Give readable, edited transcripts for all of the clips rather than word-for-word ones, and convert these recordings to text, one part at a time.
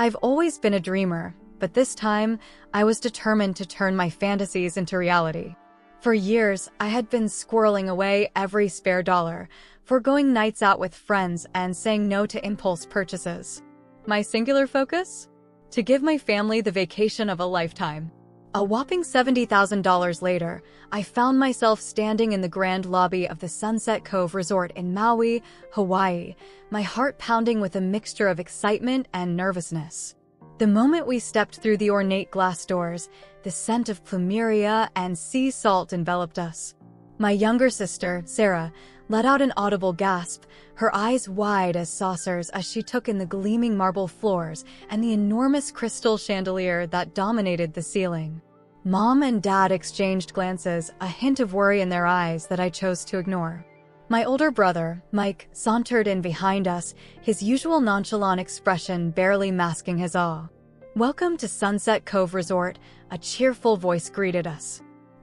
I've always been a dreamer, but this time, I was determined to turn my fantasies into reality. For years, I had been squirreling away every spare dollar, foregoing nights out with friends and saying no to impulse purchases. My singular focus? To give my family the vacation of a lifetime. A whopping $70,000 later, I found myself standing in the grand lobby of the Sunset Cove Resort in Maui, Hawaii, my heart pounding with a mixture of excitement and nervousness. The moment we stepped through the ornate glass doors, the scent of plumeria and sea salt enveloped us. My younger sister, Sarah, let out an audible gasp, her eyes wide as saucers as she took in the gleaming marble floors and the enormous crystal chandelier that dominated the ceiling. Mom and Dad exchanged glances, a hint of worry in their eyes that I chose to ignore. My older brother, Mike, sauntered in behind us, his usual nonchalant expression barely masking his awe. "Welcome to Sunset Cove Resort," a cheerful voice greeted us.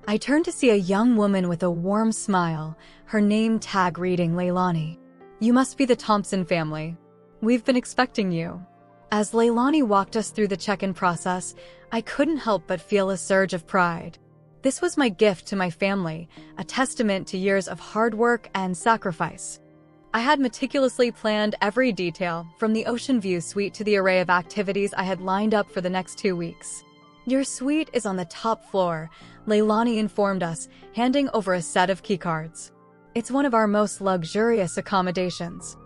I turned to see a young woman with a warm smile, her name tag reading Leilani. "You must be the Thompson family. We've been expecting you." As Leilani walked us through the check-in process, I couldn't help but feel a surge of pride. This was my gift to my family, a testament to years of hard work and sacrifice. I had meticulously planned every detail, from the ocean view suite to the array of activities I had lined up for the next 2 weeks. "Your suite is on the top floor," Leilani informed us, handing over a set of keycards. "It's one of our most luxurious accommodations.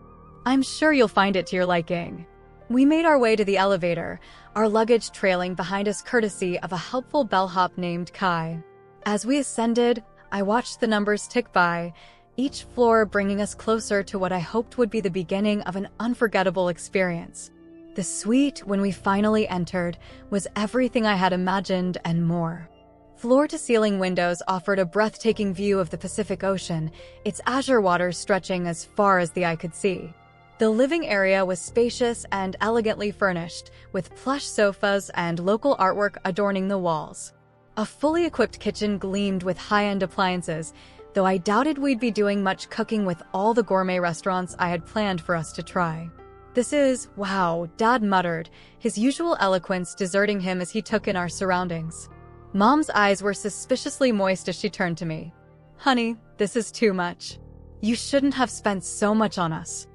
I'm sure you'll find it to your liking." We made our way to the elevator, our luggage trailing behind us courtesy of a helpful bellhop named Kai. As we ascended, I watched the numbers tick by, each floor bringing us closer to what I hoped would be the beginning of an unforgettable experience. The suite, when we finally entered, was everything I had imagined and more. Floor-to-ceiling windows offered a breathtaking view of the Pacific Ocean, its azure waters stretching as far as the eye could see. The living area was spacious and elegantly furnished, with plush sofas and local artwork adorning the walls. A fully equipped kitchen gleamed with high-end appliances, though I doubted we'd be doing much cooking with all the gourmet restaurants I had planned for us to try. "This is, wow," Dad muttered, his usual eloquence deserting him as he took in our surroundings. Mom's eyes were suspiciously moist as she turned to me. "Honey, this is too much. You shouldn't have spent so much on us."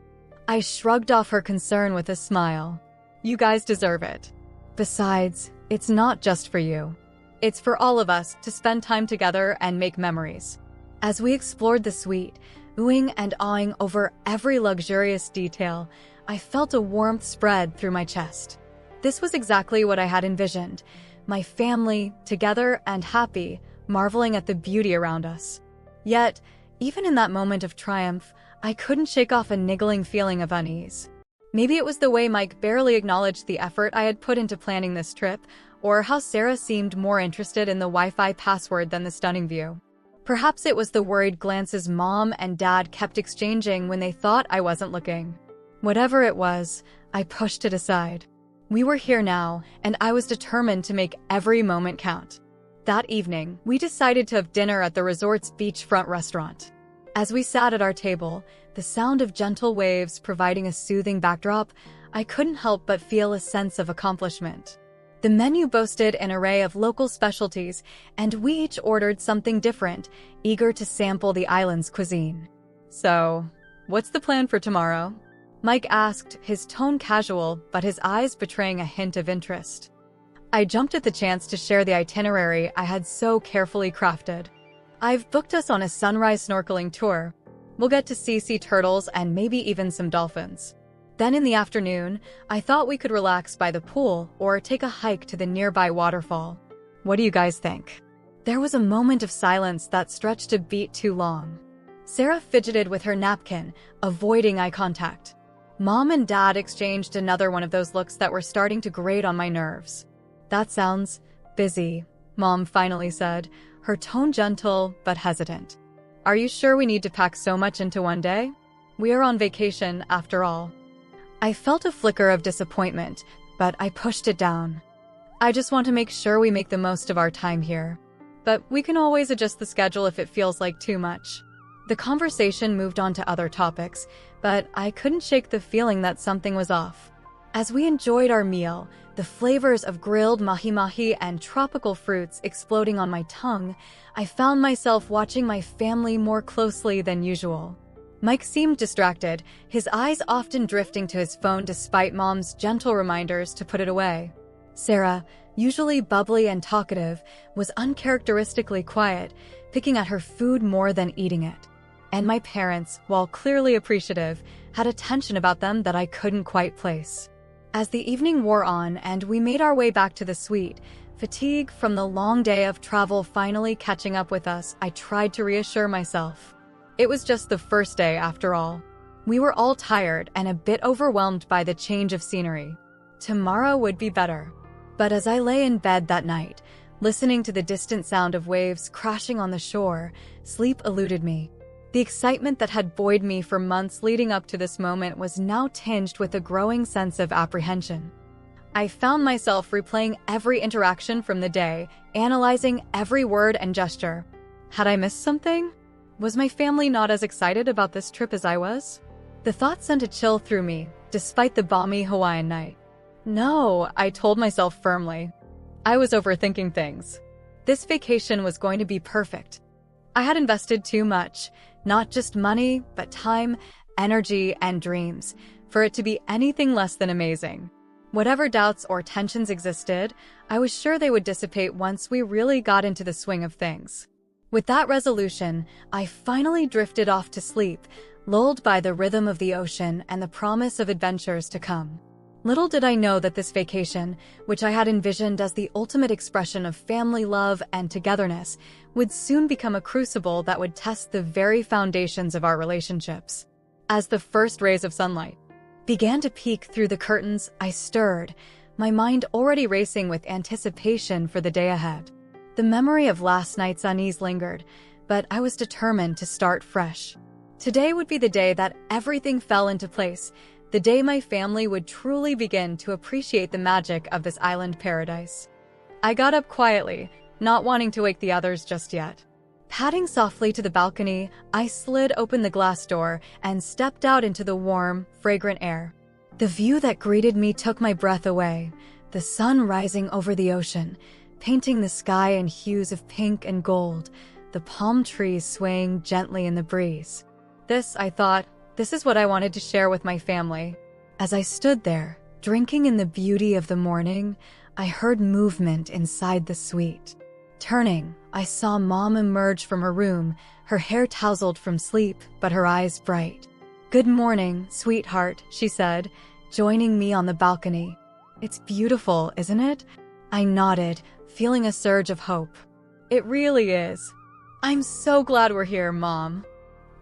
I shrugged off her concern with a smile. "You guys deserve it. Besides, it's not just for you. It's for all of us to spend time together and make memories." As we explored the suite, oohing and awing over every luxurious detail, I felt a warmth spread through my chest. This was exactly what I had envisioned, my family, together and happy, marveling at the beauty around us. Yet, even in that moment of triumph, I couldn't shake off a niggling feeling of unease. Maybe it was the way Mike barely acknowledged the effort I had put into planning this trip, or how Sarah seemed more interested in the Wi-Fi password than the stunning view. Perhaps it was the worried glances Mom and Dad kept exchanging when they thought I wasn't looking. Whatever it was, I pushed it aside. We were here now, and I was determined to make every moment count. That evening, we decided to have dinner at the resort's beachfront restaurant. As we sat at our table, the sound of gentle waves providing a soothing backdrop, I couldn't help but feel a sense of accomplishment. The menu boasted an array of local specialties, and we each ordered something different, eager to sample the island's cuisine. "So, what's the plan for tomorrow?" Mike asked, his tone casual, but his eyes betraying a hint of interest. I jumped at the chance to share the itinerary I had so carefully crafted. "I've booked us on a sunrise snorkeling tour. We'll get to see sea turtles and maybe even some dolphins. Then in the afternoon, I thought we could relax by the pool or take a hike to the nearby waterfall. What do you guys think?" There was a moment of silence that stretched a beat too long. Sarah fidgeted with her napkin, avoiding eye contact. Mom and Dad exchanged another one of those looks that were starting to grate on my nerves. "That sounds busy," Mom finally said, her tone gentle but hesitant. "Are you sure we need to pack so much into one day? We are on vacation, after all." I felt a flicker of disappointment, but I pushed it down. "I just want to make sure we make the most of our time here. But we can always adjust the schedule if it feels like too much." The conversation moved on to other topics, but I couldn't shake the feeling that something was off. As we enjoyed our meal, the flavors of grilled mahi-mahi and tropical fruits exploding on my tongue, I found myself watching my family more closely than usual. Mike seemed distracted, his eyes often drifting to his phone despite Mom's gentle reminders to put it away. Sarah, usually bubbly and talkative, was uncharacteristically quiet, picking at her food more than eating it. And my parents, while clearly appreciative, had a tension about them that I couldn't quite place. As the evening wore on and we made our way back to the suite, fatigue from the long day of travel finally catching up with us, I tried to reassure myself. It was just the first day after all. We were all tired and a bit overwhelmed by the change of scenery. Tomorrow would be better. But as I lay in bed that night, listening to the distant sound of waves crashing on the shore, sleep eluded me. The excitement that had buoyed me for months leading up to this moment was now tinged with a growing sense of apprehension. I found myself replaying every interaction from the day, analyzing every word and gesture. Had I missed something? Was my family not as excited about this trip as I was? The thought sent a chill through me, despite the balmy Hawaiian night. No, I told myself firmly. I was overthinking things. This vacation was going to be perfect. I had invested too much, not just money, but time, energy, and dreams, for it to be anything less than amazing. Whatever doubts or tensions existed, I was sure they would dissipate once we really got into the swing of things. With that resolution, I finally drifted off to sleep, lulled by the rhythm of the ocean and the promise of adventures to come. Little did I know that this vacation, which I had envisioned as the ultimate expression of family love and togetherness, would soon become a crucible that would test the very foundations of our relationships. As the first rays of sunlight began to peek through the curtains, I stirred, my mind already racing with anticipation for the day ahead. The memory of last night's unease lingered, but I was determined to start fresh. Today would be the day that everything fell into place, the day my family would truly begin to appreciate the magic of this island paradise. I got up quietly, not wanting to wake the others just yet. Padding softly to the balcony, I slid open the glass door and stepped out into the warm, fragrant air. The view that greeted me took my breath away, the sun rising over the ocean, painting the sky in hues of pink and gold, the palm trees swaying gently in the breeze. I thought, this is what I wanted to share with my family. As I stood there, drinking in the beauty of the morning, I heard movement inside the suite. Turning, I saw Mom emerge from her room, her hair tousled from sleep, but her eyes bright. "Good morning, sweetheart," she said, joining me on the balcony. "It's beautiful, isn't it?" I nodded, feeling a surge of hope. "It really is. I'm so glad we're here, Mom.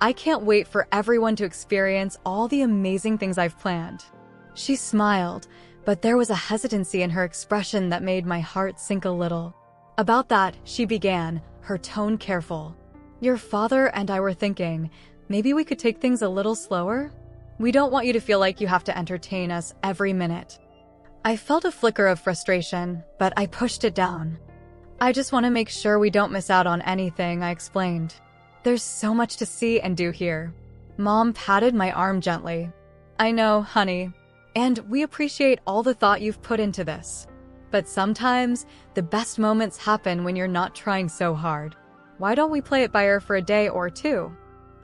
I can't wait for everyone to experience all the amazing things I've planned." She smiled, but there was a hesitancy in her expression that made my heart sink a little. About that, she began, her tone careful. "Your father and I were thinking, maybe we could take things a little slower? We don't want you to feel like you have to entertain us every minute." I felt a flicker of frustration, but I pushed it down. "I just want to make sure we don't miss out on anything," I explained. "There's so much to see and do here." Mom patted my arm gently. "I know, honey, and we appreciate all the thought you've put into this. But sometimes, the best moments happen when you're not trying so hard. Why don't we play it by ear for a day or two?"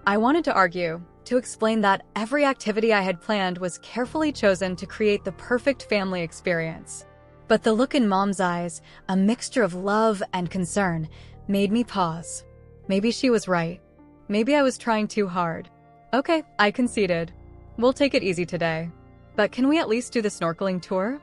I wanted to argue, to explain that every activity I had planned was carefully chosen to create the perfect family experience. But the look in Mom's eyes, a mixture of love and concern, made me pause. Maybe she was right. Maybe I was trying too hard. "Okay," I conceded. "We'll take it easy today. But can we at least do the snorkeling tour?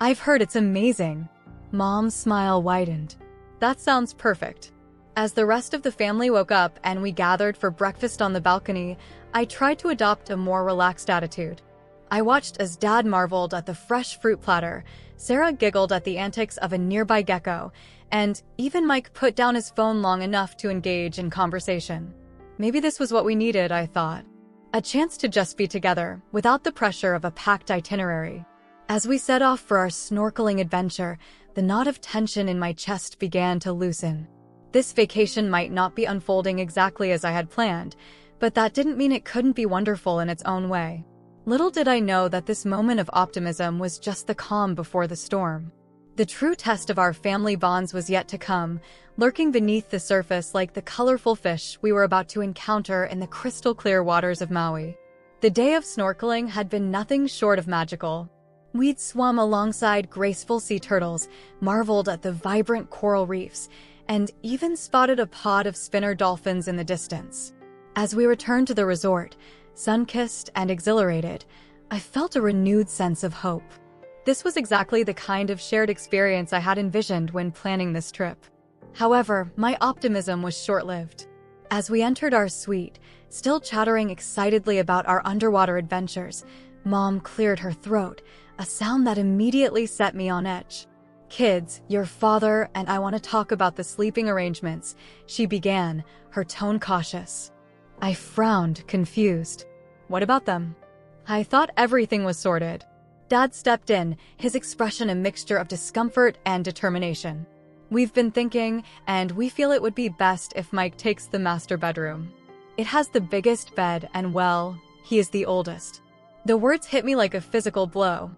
I've heard it's amazing." Mom's smile widened. "That sounds perfect." As the rest of the family woke up and we gathered for breakfast on the balcony, I tried to adopt a more relaxed attitude. I watched as Dad marveled at the fresh fruit platter, Sarah giggled at the antics of a nearby gecko, and even Mike put down his phone long enough to engage in conversation. Maybe this was what we needed, I thought. A chance to just be together, without the pressure of a packed itinerary. As we set off for our snorkeling adventure, the knot of tension in my chest began to loosen. This vacation might not be unfolding exactly as I had planned, but that didn't mean it couldn't be wonderful in its own way. Little did I know that this moment of optimism was just the calm before the storm. The true test of our family bonds was yet to come, lurking beneath the surface like the colorful fish we were about to encounter in the crystal-clear waters of Maui. The day of snorkeling had been nothing short of magical. We'd swum alongside graceful sea turtles, marveled at the vibrant coral reefs, and even spotted a pod of spinner dolphins in the distance. As we returned to the resort, sun-kissed and exhilarated, I felt a renewed sense of hope. This was exactly the kind of shared experience I had envisioned when planning this trip. However, my optimism was short-lived. As we entered our suite, still chattering excitedly about our underwater adventures, Mom cleared her throat, a sound that immediately set me on edge. "Kids, your father and I want to talk about the sleeping arrangements," she began, her tone cautious. I frowned, confused. "What about them?" I thought everything was sorted. Dad stepped in, his expression a mixture of discomfort and determination. "We've been thinking, and we feel it would be best if Mike takes the master bedroom. It has the biggest bed and, well, he is the oldest." The words hit me like a physical blow.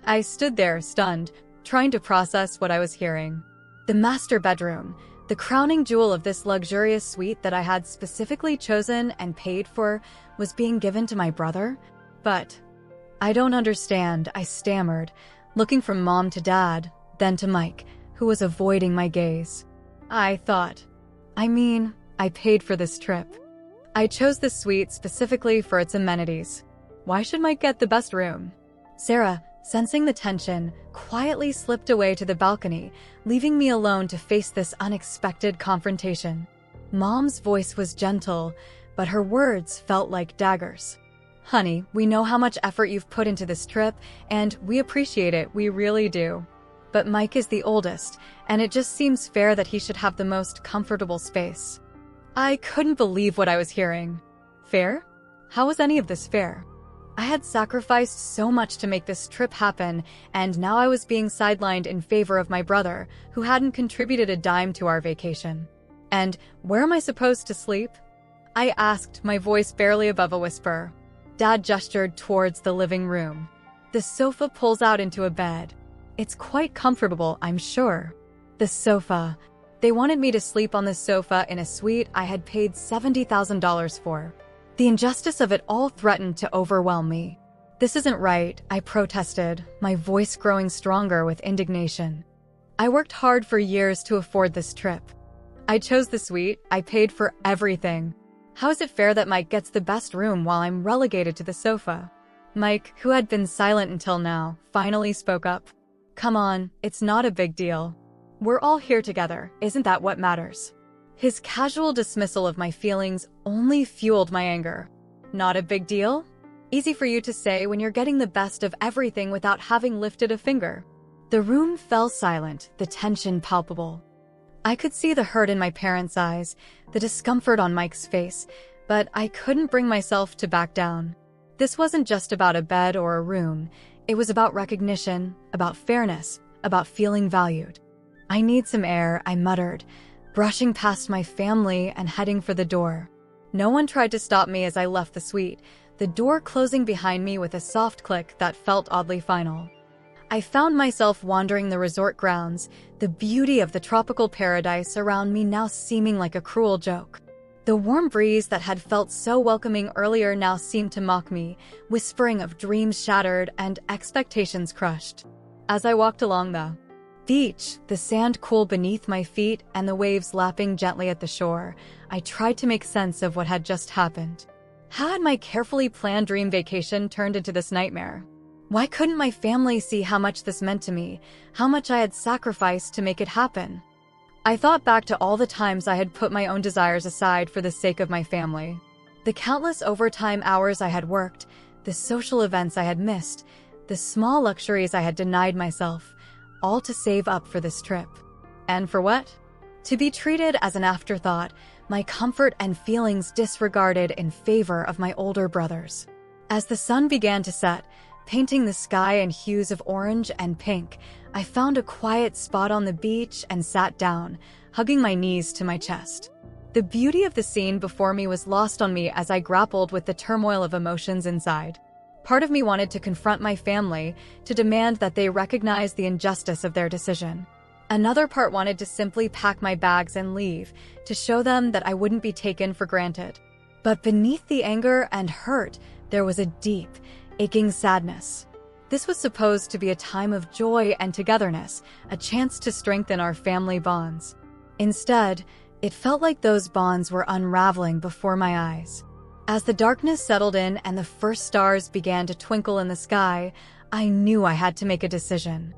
I stood there, stunned, trying to process what I was hearing. The master bedroom, the crowning jewel of this luxurious suite that I had specifically chosen and paid for, was being given to my brother? But "I don't understand," I stammered, looking from Mom to Dad, then to Mike, who was avoiding my gaze. I paid for this trip. I chose this suite specifically for its amenities. Why should Mike get the best room?" Sarah, sensing the tension, quietly slipped away to the balcony, leaving me alone to face this unexpected confrontation. Mom's voice was gentle, but her words felt like daggers. "Honey, we know how much effort you've put into this trip, and we appreciate it, we really do. But Mike is the oldest, and it just seems fair that he should have the most comfortable space." I couldn't believe what I was hearing. Fair? How was any of this fair? I had sacrificed so much to make this trip happen, and now I was being sidelined in favor of my brother, who hadn't contributed a dime to our vacation. "And where am I supposed to sleep?" I asked, my voice barely above a whisper. Dad gestured towards the living room. "The sofa pulls out into a bed. It's quite comfortable, I'm sure." The sofa. They wanted me to sleep on the sofa in a suite I had paid $70,000 for. The injustice of it all threatened to overwhelm me. "This isn't right," I protested, my voice growing stronger with indignation. "I worked hard for years to afford this trip. I chose the suite, I paid for everything. How is it fair that Mike gets the best room while I'm relegated to the sofa?" Mike, who had been silent until now, finally spoke up. "Come on, it's not a big deal. We're all here together, isn't that what matters?" His casual dismissal of my feelings only fueled my anger. "Not a big deal? Easy for you to say when you're getting the best of everything without having lifted a finger." The room fell silent, the tension palpable. I could see the hurt in my parents' eyes, the discomfort on Mike's face, but I couldn't bring myself to back down. This wasn't just about a bed or a room. It was about recognition, about fairness, about feeling valued. "I need some air," I muttered, brushing past my family and heading for the door. No one tried to stop me as I left the suite, the door closing behind me with a soft click that felt oddly final. I found myself wandering the resort grounds, the beauty of the tropical paradise around me now seeming like a cruel joke. The warm breeze that had felt so welcoming earlier now seemed to mock me, whispering of dreams shattered and expectations crushed. As I walked along the beach, the sand cool beneath my feet and the waves lapping gently at the shore, I tried to make sense of what had just happened. How had my carefully planned dream vacation turned into this nightmare? Why couldn't my family see how much this meant to me, how much I had sacrificed to make it happen? I thought back to all the times I had put my own desires aside for the sake of my family. The countless overtime hours I had worked, the social events I had missed, the small luxuries I had denied myself, all to save up for this trip. And for what? To be treated as an afterthought, my comfort and feelings disregarded in favor of my older brothers. As the sun began to set, painting the sky in hues of orange and pink, I found a quiet spot on the beach and sat down, hugging my knees to my chest. The beauty of the scene before me was lost on me as I grappled with the turmoil of emotions inside. Part of me wanted to confront my family, to demand that they recognize the injustice of their decision. Another part wanted to simply pack my bags and leave, to show them that I wouldn't be taken for granted. But beneath the anger and hurt, there was a deep, aching sadness. This was supposed to be a time of joy and togetherness, a chance to strengthen our family bonds. Instead, it felt like those bonds were unraveling before my eyes. As the darkness settled in and the first stars began to twinkle in the sky, I knew I had to make a decision.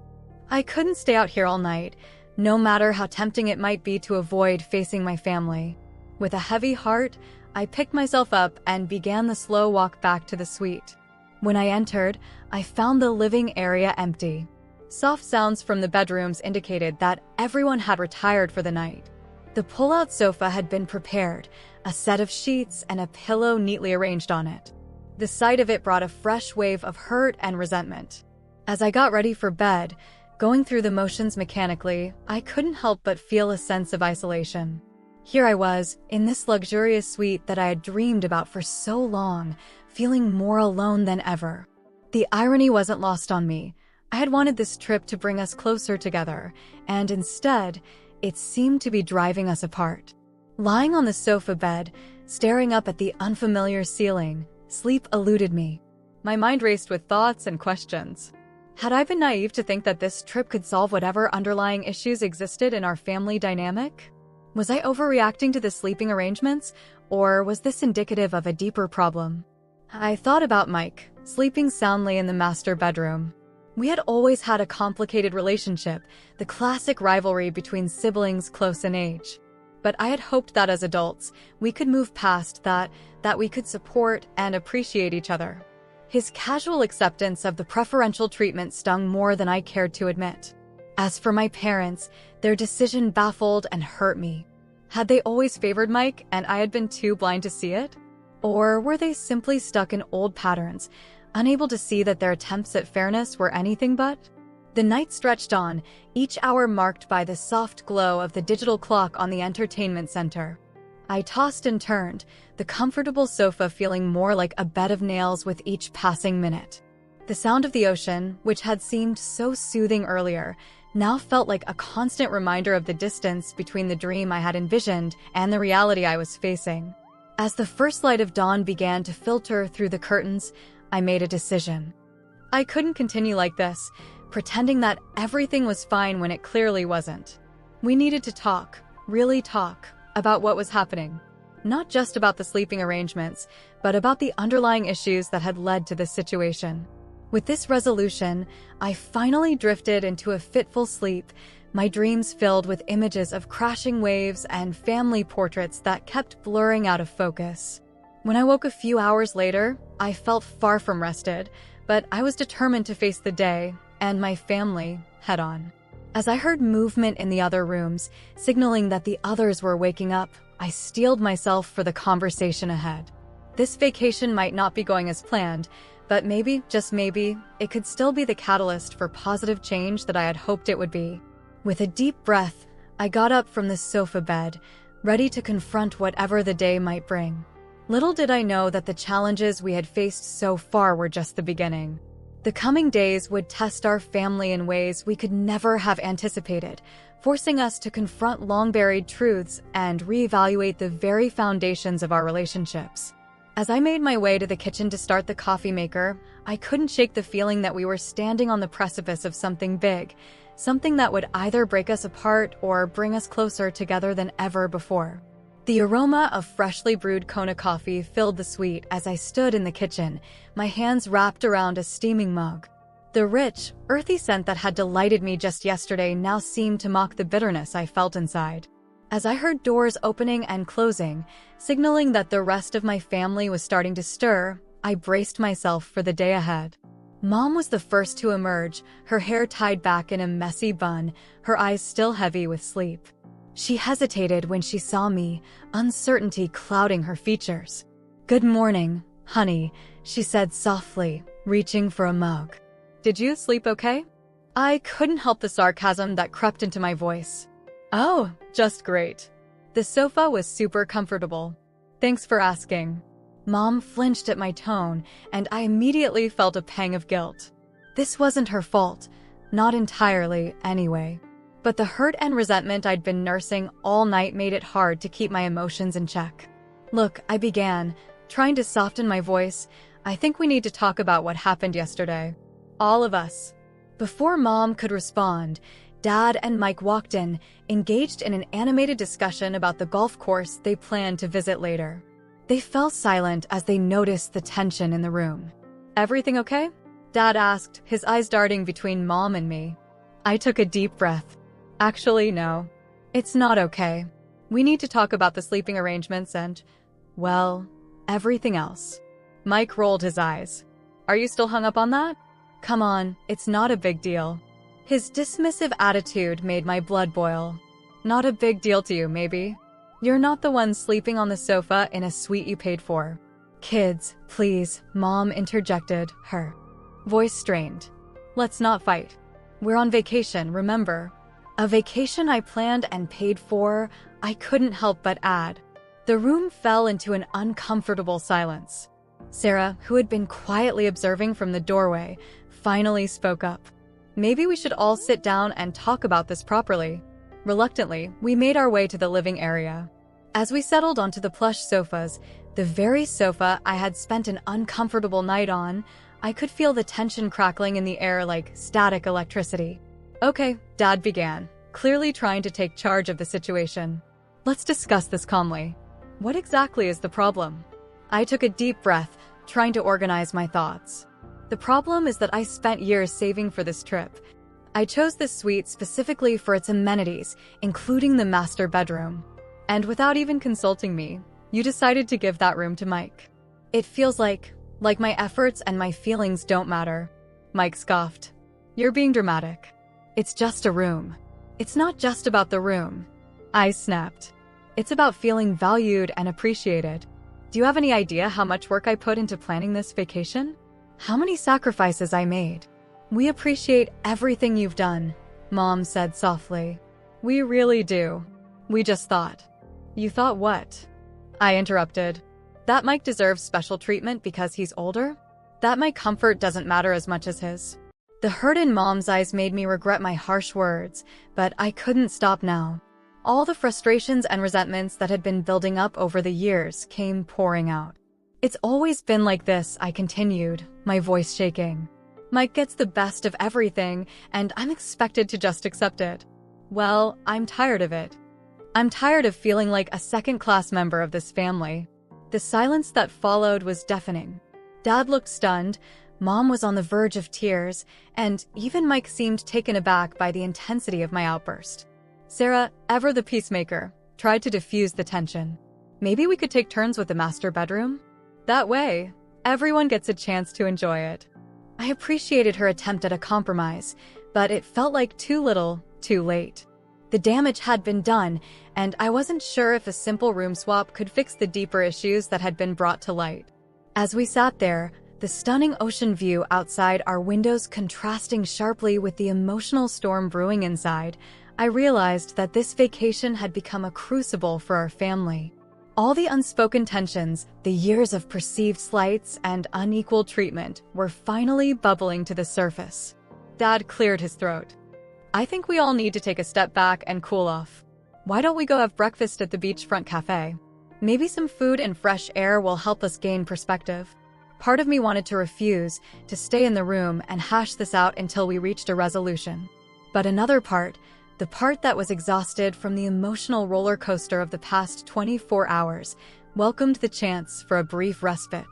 I couldn't stay out here all night, no matter how tempting it might be to avoid facing my family. With a heavy heart, I picked myself up and began the slow walk back to the suite. When I entered, I found the living area empty. Soft sounds from the bedrooms indicated that everyone had retired for the night. The pull-out sofa had been prepared, a set of sheets and a pillow neatly arranged on it. The sight of it brought a fresh wave of hurt and resentment. As I got ready for bed, going through the motions mechanically, I couldn't help but feel a sense of isolation. Here I was, in this luxurious suite that I had dreamed about for so long, feeling more alone than ever. The irony wasn't lost on me. I had wanted this trip to bring us closer together, and instead, it seemed to be driving us apart. Lying on the sofa bed, staring up at the unfamiliar ceiling, sleep eluded me. My mind raced with thoughts and questions. Had I been naive to think that this trip could solve whatever underlying issues existed in our family dynamic? Was I overreacting to the sleeping arrangements, or was this indicative of a deeper problem? I thought about Mike, sleeping soundly in the master bedroom. We had always had a complicated relationship, the classic rivalry between siblings close in age. But I had hoped that as adults, we could move past that we could support and appreciate each other. His casual acceptance of the preferential treatment stung more than I cared to admit. As for my parents, their decision baffled and hurt me. Had they always favored Mike and I had been too blind to see it? Or were they simply stuck in old patterns, unable to see that their attempts at fairness were anything but? The night stretched on, each hour marked by the soft glow of the digital clock on the entertainment center. I tossed and turned, the comfortable sofa feeling more like a bed of nails with each passing minute. The sound of the ocean, which had seemed so soothing earlier, now felt like a constant reminder of the distance between the dream I had envisioned and the reality I was facing. As the first light of dawn began to filter through the curtains, I made a decision. I couldn't continue like this, pretending that everything was fine when it clearly wasn't. We needed to talk, really talk, about what was happening. Not just about the sleeping arrangements, but about the underlying issues that had led to this situation. With this resolution, I finally drifted into a fitful sleep, my dreams filled with images of crashing waves and family portraits that kept blurring out of focus. When I woke a few hours later, I felt far from rested, but I was determined to face the day and my family head-on. As I heard movement in the other rooms, signaling that the others were waking up, I steeled myself for the conversation ahead. This vacation might not be going as planned, but maybe, just maybe, it could still be the catalyst for positive change that I had hoped it would be. With a deep breath, I got up from the sofa bed, ready to confront whatever the day might bring. Little did I know that the challenges we had faced so far were just the beginning. The coming days would test our family in ways we could never have anticipated, forcing us to confront long-buried truths and reevaluate the very foundations of our relationships. As I made my way to the kitchen to start the coffee maker, I couldn't shake the feeling that we were standing on the precipice of something big, something that would either break us apart or bring us closer together than ever before. The aroma of freshly brewed Kona coffee filled the suite as I stood in the kitchen, my hands wrapped around a steaming mug. The rich, earthy scent that had delighted me just yesterday now seemed to mock the bitterness I felt inside. As I heard doors opening and closing, signaling that the rest of my family was starting to stir, I braced myself for the day ahead. Mom was the first to emerge, her hair tied back in a messy bun, her eyes still heavy with sleep. She hesitated when she saw me, uncertainty clouding her features. "Good morning, honey," she said softly, reaching for a mug. "Did you sleep okay?" I couldn't help the sarcasm that crept into my voice. "Oh, just great. The sofa was super comfortable. Thanks for asking." Mom flinched at my tone, and I immediately felt a pang of guilt. This wasn't her fault. Not entirely, anyway. But the hurt and resentment I'd been nursing all night made it hard to keep my emotions in check. Look, I began, trying to soften my voice. I think we need to talk about what happened yesterday. All of us. Before Mom could respond, Dad and Mike walked in, engaged in an animated discussion about the golf course they planned to visit later. They fell silent as they noticed the tension in the room. "Everything okay?" Dad asked, his eyes darting between Mom and me. I took a deep breath. "Actually, no. It's not okay. We need to talk about the sleeping arrangements and, well, everything else." Mike rolled his eyes. "Are you still hung up on that? Come on, it's not a big deal." His dismissive attitude made my blood boil. "Not a big deal to you, maybe? You're not the one sleeping on the sofa in a suite you paid for." "Kids, please," Mom interjected, her voice strained. "Let's not fight. We're on vacation, remember?" A vacation I planned and paid for, I couldn't help but add. The room fell into an uncomfortable silence. Sarah, who had been quietly observing from the doorway, finally spoke up. "Maybe we should all sit down and talk about this properly." Reluctantly, we made our way to the living area. As we settled onto the plush sofas, the very sofa I had spent an uncomfortable night on, I could feel the tension crackling in the air like static electricity. "Okay," Dad began, clearly trying to take charge of the situation. "Let's discuss this calmly. What exactly is the problem?" I took a deep breath, trying to organize my thoughts. "The problem is that I spent years saving for this trip. I chose this suite specifically for its amenities, including the master bedroom. And without even consulting me, you decided to give that room to Mike. It feels like my efforts and my feelings don't matter." Mike scoffed. "You're being dramatic. It's just a room. It's not just about the room." I snapped. "It's about feeling valued and appreciated. Do you have any idea how much work I put into planning this vacation? How many sacrifices I made?" "We appreciate everything you've done," Mom said softly. "We really do. We just thought." "You thought what?" I interrupted. "That Mike deserves special treatment because he's older? That my comfort doesn't matter as much as his?" The hurt in Mom's eyes made me regret my harsh words, but I couldn't stop now. All the frustrations and resentments that had been building up over the years came pouring out. "It's always been like this," I continued, my voice shaking. "Mike gets the best of everything, and I'm expected to just accept it. Well, I'm tired of it. I'm tired of feeling like a second-class member of this family." The silence that followed was deafening. Dad looked stunned, Mom was on the verge of tears, and even Mike seemed taken aback by the intensity of my outburst. Sarah, ever the peacemaker, tried to diffuse the tension. "Maybe we could take turns with the master bedroom? That way, everyone gets a chance to enjoy it." I appreciated her attempt at a compromise, but it felt like too little, too late. The damage had been done, and I wasn't sure if a simple room swap could fix the deeper issues that had been brought to light. As we sat there, the stunning ocean view outside our windows contrasting sharply with the emotional storm brewing inside, I realized that this vacation had become a crucible for our family. All the unspoken tensions, the years of perceived slights and unequal treatment were finally bubbling to the surface. Dad cleared his throat. "I think we all need to take a step back and cool off. Why don't we go have breakfast at the beachfront cafe? Maybe some food and fresh air will help us gain perspective." Part of me wanted to refuse, to stay in the room and hash this out until we reached a resolution. But another part, the part that was exhausted from the emotional roller coaster of the past 24 hours, welcomed the chance for a brief respite.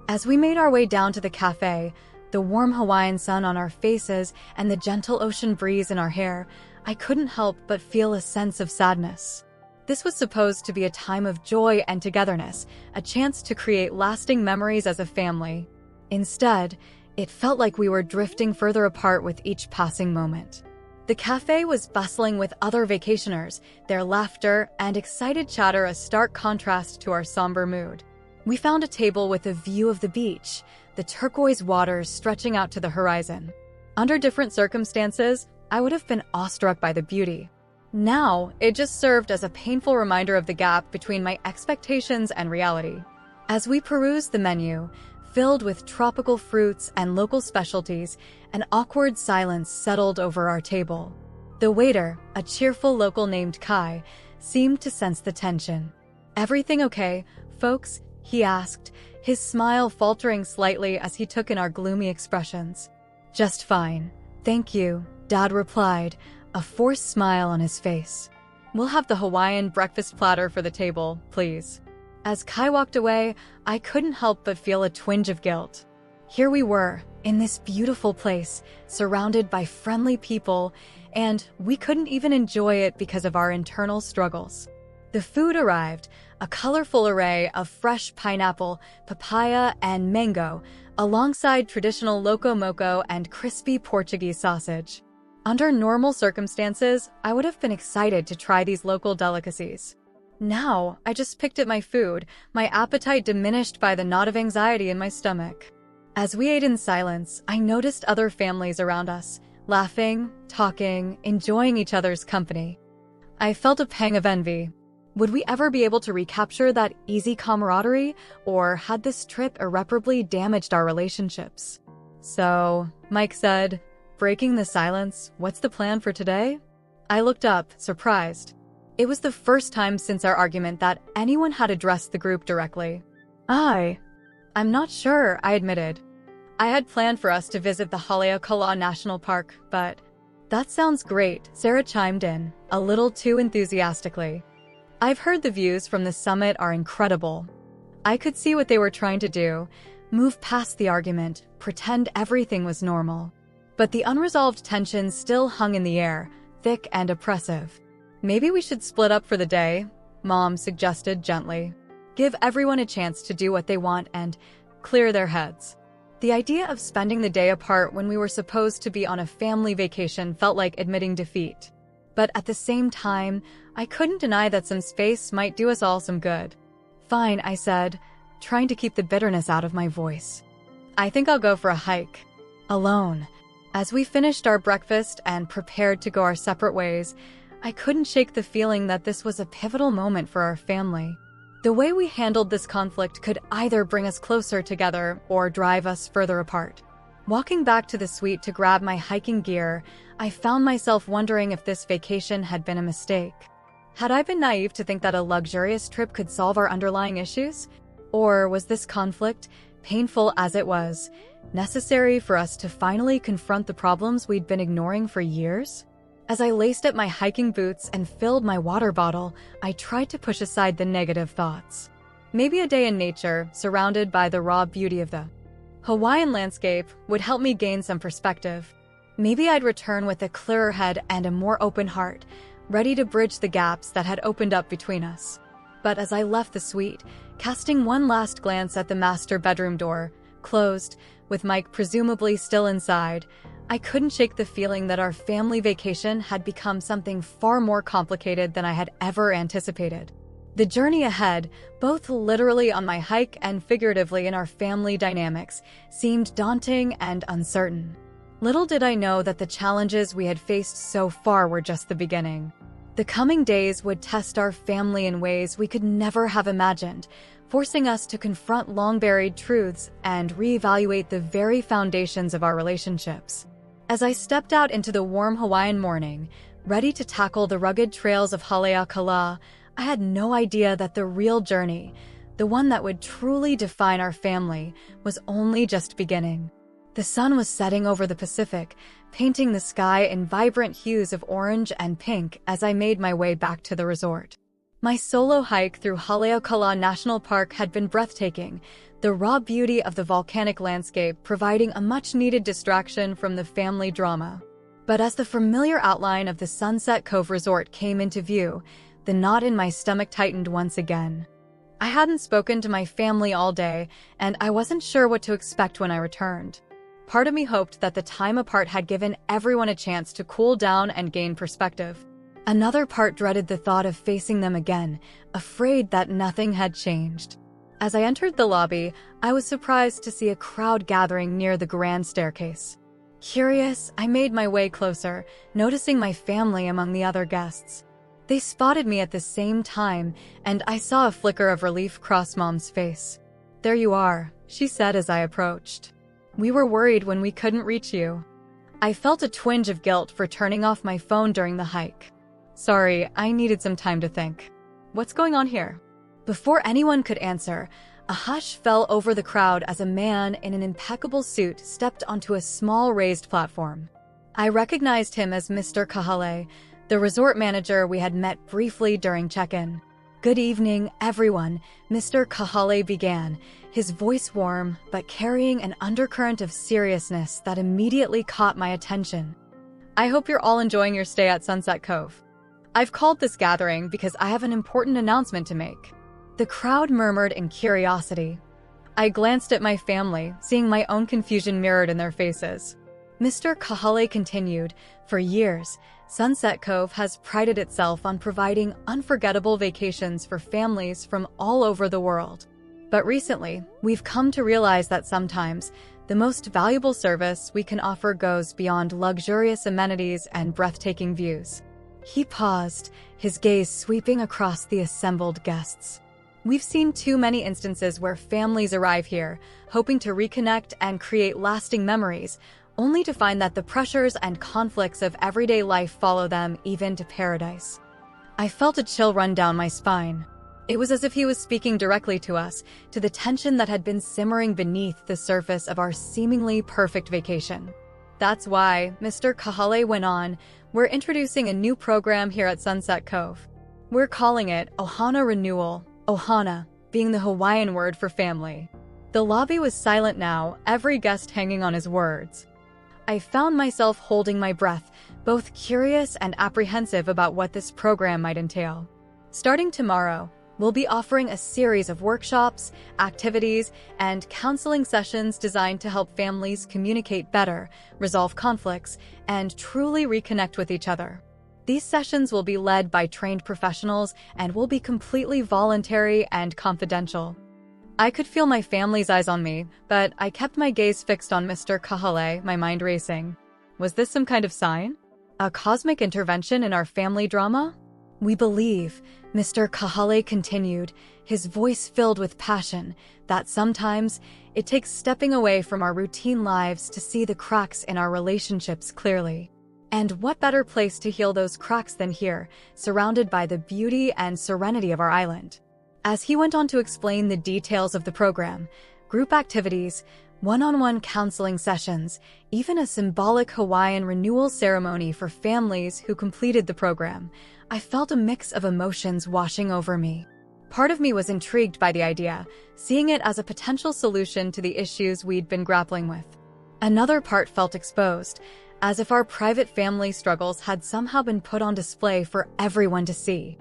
As we made our way down to the cafe, the warm Hawaiian sun on our faces and the gentle ocean breeze in our hair, I couldn't help but feel a sense of sadness. This was supposed to be a time of joy and togetherness, a chance to create lasting memories as a family. Instead, it felt like we were drifting further apart with each passing moment. The cafe was bustling with other vacationers, their laughter and excited chatter a stark contrast to our somber mood. We found a table with a view of the beach, the turquoise waters stretching out to the horizon. Under different circumstances, I would have been awestruck by the beauty. Now, it just served as a painful reminder of the gap between my expectations and reality. As we perused the menu, filled with tropical fruits and local specialties, an awkward silence settled over our table. The waiter, a cheerful local named Kai, seemed to sense the tension. "Everything okay, folks?" he asked, his smile faltering slightly as he took in our gloomy expressions. "Just fine, thank you," Dad replied, a forced smile on his face. "We'll have the Hawaiian breakfast platter for the table, please." As Kai walked away, I couldn't help but feel a twinge of guilt. Here we were, in this beautiful place, surrounded by friendly people, and we couldn't even enjoy it because of our internal struggles. The food arrived, a colorful array of fresh pineapple, papaya, and mango, alongside traditional loco moco and crispy Portuguese sausage. Under normal circumstances, I would have been excited to try these local delicacies. Now, I just picked at my food, my appetite diminished by the knot of anxiety in my stomach. As we ate in silence, I noticed other families around us, laughing, talking, enjoying each other's company. I felt a pang of envy. Would we ever be able to recapture that easy camaraderie, or had this trip irreparably damaged our relationships? "So," Mike said, breaking the silence, "what's the plan for today?" I looked up, surprised. It was the first time since our argument that anyone had addressed the group directly. I'm not sure," I admitted. "I had planned for us to visit the Haleakala National Park, but..." "That sounds great," Sarah chimed in, a little too enthusiastically. "I've heard the views from the summit are incredible." I could see what they were trying to do, move past the argument, pretend everything was normal. But the unresolved tension still hung in the air, thick and oppressive. "Maybe we should split up for the day," Mom suggested gently. "Give everyone a chance to do what they want and clear their heads." The idea of spending the day apart when we were supposed to be on a family vacation felt like admitting defeat. But at the same time, I couldn't deny that some space might do us all some good. "Fine," I said, trying to keep the bitterness out of my voice. "I think I'll go for a hike." Alone. As we finished our breakfast and prepared to go our separate ways, I couldn't shake the feeling that this was a pivotal moment for our family. The way we handled this conflict could either bring us closer together or drive us further apart. Walking back to the suite to grab my hiking gear, I found myself wondering if this vacation had been a mistake. Had I been naive to think that a luxurious trip could solve our underlying issues? Or was this conflict, painful as it was, necessary for us to finally confront the problems we'd been ignoring for years? As I laced up my hiking boots and filled my water bottle, I tried to push aside the negative thoughts. Maybe a day in nature, surrounded by the raw beauty of the Hawaiian landscape, would help me gain some perspective. Maybe I'd return with a clearer head and a more open heart, ready to bridge the gaps that had opened up between us. But as I left the suite, casting one last glance at the master bedroom door, closed, with Mike presumably still inside, I couldn't shake the feeling that our family vacation had become something far more complicated than I had ever anticipated. The journey ahead, both literally on my hike and figuratively in our family dynamics, seemed daunting and uncertain. Little did I know that the challenges we had faced so far were just the beginning. The coming days would test our family in ways we could never have imagined, forcing us to confront long-buried truths and reevaluate the very foundations of our relationships. As I stepped out into the warm Hawaiian morning, ready to tackle the rugged trails of Haleakala, I had no idea that the real journey, the one that would truly define our family, was only just beginning. The sun was setting over the Pacific, painting the sky in vibrant hues of orange and pink as I made my way back to the resort. My solo hike through Haleakala National Park had been breathtaking, the raw beauty of the volcanic landscape providing a much-needed distraction from the family drama. But as the familiar outline of the Sunset Cove Resort came into view, the knot in my stomach tightened once again. I hadn't spoken to my family all day, and I wasn't sure what to expect when I returned. Part of me hoped that the time apart had given everyone a chance to cool down and gain perspective. Another part dreaded the thought of facing them again, afraid that nothing had changed. As I entered the lobby, I was surprised to see a crowd gathering near the grand staircase. Curious, I made my way closer, noticing my family among the other guests. They spotted me at the same time, and I saw a flicker of relief cross Mom's face. There you are, she said as I approached. We were worried when we couldn't reach you. I felt a twinge of guilt for turning off my phone during the hike. Sorry, I needed some time to think. What's going on here? Before anyone could answer, a hush fell over the crowd as a man in an impeccable suit stepped onto a small raised platform. I recognized him as Mr. Kahale, the resort manager we had met briefly during check-in. Good evening, everyone, Mr. Kahale began, his voice warm but carrying an undercurrent of seriousness that immediately caught my attention. I hope you're all enjoying your stay at Sunset Cove. I've called this gathering because I have an important announcement to make. The crowd murmured in curiosity. I glanced at my family, seeing my own confusion mirrored in their faces. Mr. Kahale continued, for years, Sunset Cove has prided itself on providing unforgettable vacations for families from all over the world. But recently, we've come to realize that sometimes, the most valuable service we can offer goes beyond luxurious amenities and breathtaking views. He paused, his gaze sweeping across the assembled guests. We've seen too many instances where families arrive here, hoping to reconnect and create lasting memories, only to find that the pressures and conflicts of everyday life follow them even to paradise. I felt a chill run down my spine. It was as if he was speaking directly to us, to the tension that had been simmering beneath the surface of our seemingly perfect vacation. That's why, Mr. Kahale went on, we're introducing a new program here at Sunset Cove. We're calling it Ohana Renewal, Ohana being the Hawaiian word for family. The lobby was silent now, every guest hanging on his words. I found myself holding my breath, both curious and apprehensive about what this program might entail. Starting tomorrow, we'll be offering a series of workshops, activities, and counseling sessions designed to help families communicate better, resolve conflicts, and truly reconnect with each other. These sessions will be led by trained professionals and will be completely voluntary and confidential. I could feel my family's eyes on me, but I kept my gaze fixed on Mr. Kahale, my mind racing. Was this some kind of sign? A cosmic intervention in our family drama? We believe, Mr. Kahale continued, his voice filled with passion, that sometimes it takes stepping away from our routine lives to see the cracks in our relationships clearly. And what better place to heal those cracks than here, surrounded by the beauty and serenity of our island? As he went on to explain the details of the program, group activities, one-on-one counseling sessions, even a symbolic Hawaiian renewal ceremony for families who completed the program, I felt a mix of emotions washing over me. Part of me was intrigued by the idea, seeing it as a potential solution to the issues we'd been grappling with. Another part felt exposed, as if our private family struggles had somehow been put on display for everyone to see.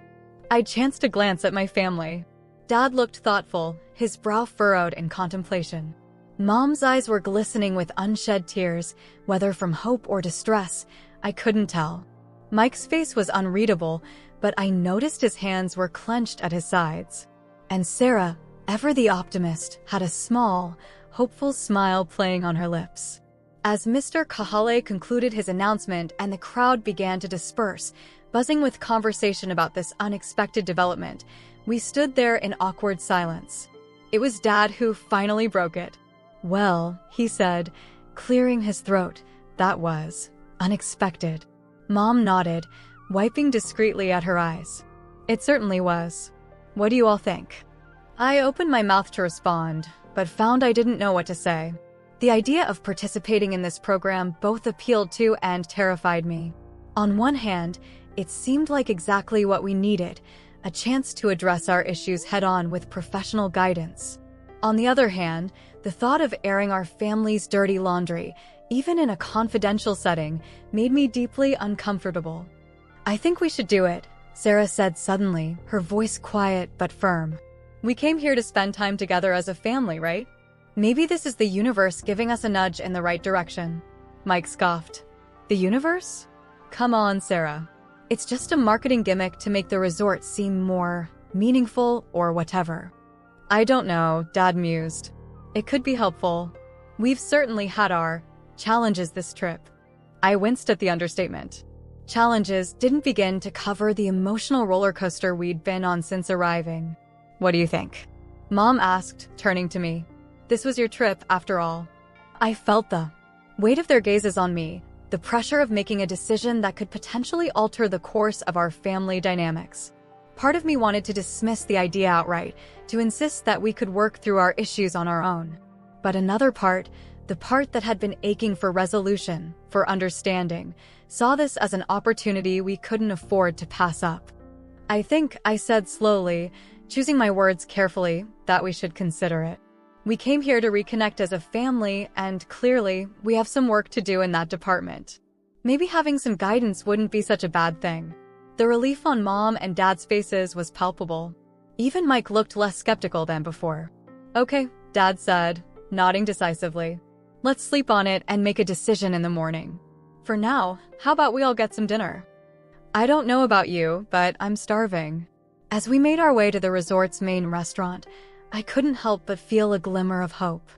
I chanced to glance at my family. Dad looked thoughtful, his brow furrowed in contemplation. Mom's eyes were glistening with unshed tears, whether from hope or distress, I couldn't tell. Mike's face was unreadable, but I noticed his hands were clenched at his sides. And Sarah, ever the optimist, had a small, hopeful smile playing on her lips. As Mr. Kahale concluded his announcement and the crowd began to disperse, buzzing with conversation about this unexpected development, we stood there in awkward silence. It was Dad who finally broke it. Well, he said, clearing his throat, that was unexpected. Mom nodded, wiping discreetly at her eyes. It certainly was. What do you all think? I opened my mouth to respond, but found I didn't know what to say. The idea of participating in this program both appealed to and terrified me. On one hand, it seemed like exactly what we needed, a chance to address our issues head-on with professional guidance. On the other hand, the thought of airing our family's dirty laundry, even in a confidential setting, made me deeply uncomfortable. I think we should do it, Sarah said suddenly, her voice quiet but firm. We came here to spend time together as a family, right? Maybe this is the universe giving us a nudge in the right direction. Mike scoffed. The universe? Come on, Sarah. It's just a marketing gimmick to make the resort seem more meaningful or whatever. I don't know, Dad mused. It could be helpful. We've certainly had our challenges this trip. I winced at the understatement. Challenges didn't begin to cover the emotional roller coaster we'd been on since arriving. What do you think? Mom asked, turning to me. This was your trip, after all. I felt the weight of their gazes on me, the pressure of making a decision that could potentially alter the course of our family dynamics. Part of me wanted to dismiss the idea outright, to insist that we could work through our issues on our own. But another part, the part that had been aching for resolution, for understanding, saw this as an opportunity we couldn't afford to pass up. I think, I said slowly, choosing my words carefully, that we should consider it. We came here to reconnect as a family, and clearly, we have some work to do in that department. Maybe having some guidance wouldn't be such a bad thing. The relief on Mom and Dad's faces was palpable. Even Mike looked less skeptical than before. Okay, Dad said, nodding decisively. Let's sleep on it and make a decision in the morning. For now, how about we all get some dinner? I don't know about you, but I'm starving. As we made our way to the resort's main restaurant, I couldn't help but feel a glimmer of hope.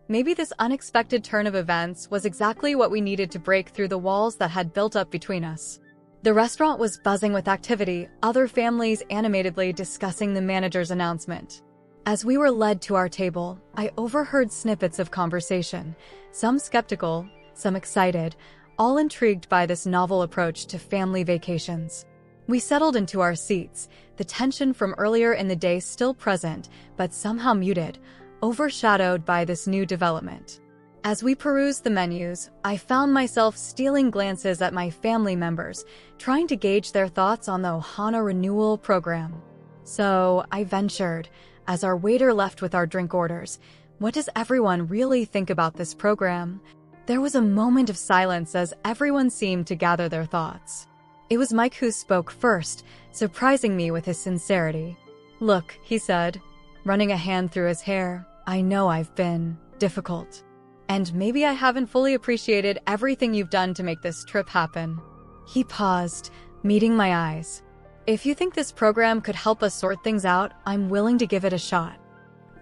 Maybe this unexpected turn of events was exactly what we needed to break through the walls that had built up between us. The restaurant was buzzing with activity, other families animatedly discussing the manager's announcement. As we were led to our table, I overheard snippets of conversation, some skeptical, some excited, all intrigued by this novel approach to family vacations. We settled into our seats, the tension from earlier in the day still present, but somehow muted, overshadowed by this new development. As we perused the menus, I found myself stealing glances at my family members, trying to gauge their thoughts on the Ohana Renewal program. So, I ventured, as our waiter left with our drink orders, what does everyone really think about this program? There was a moment of silence as everyone seemed to gather their thoughts. It was Mike who spoke first, surprising me with his sincerity. Look, he said, running a hand through his hair, I know I've been difficult. And maybe I haven't fully appreciated everything you've done to make this trip happen. He paused, meeting my eyes. If you think this program could help us sort things out, I'm willing to give it a shot.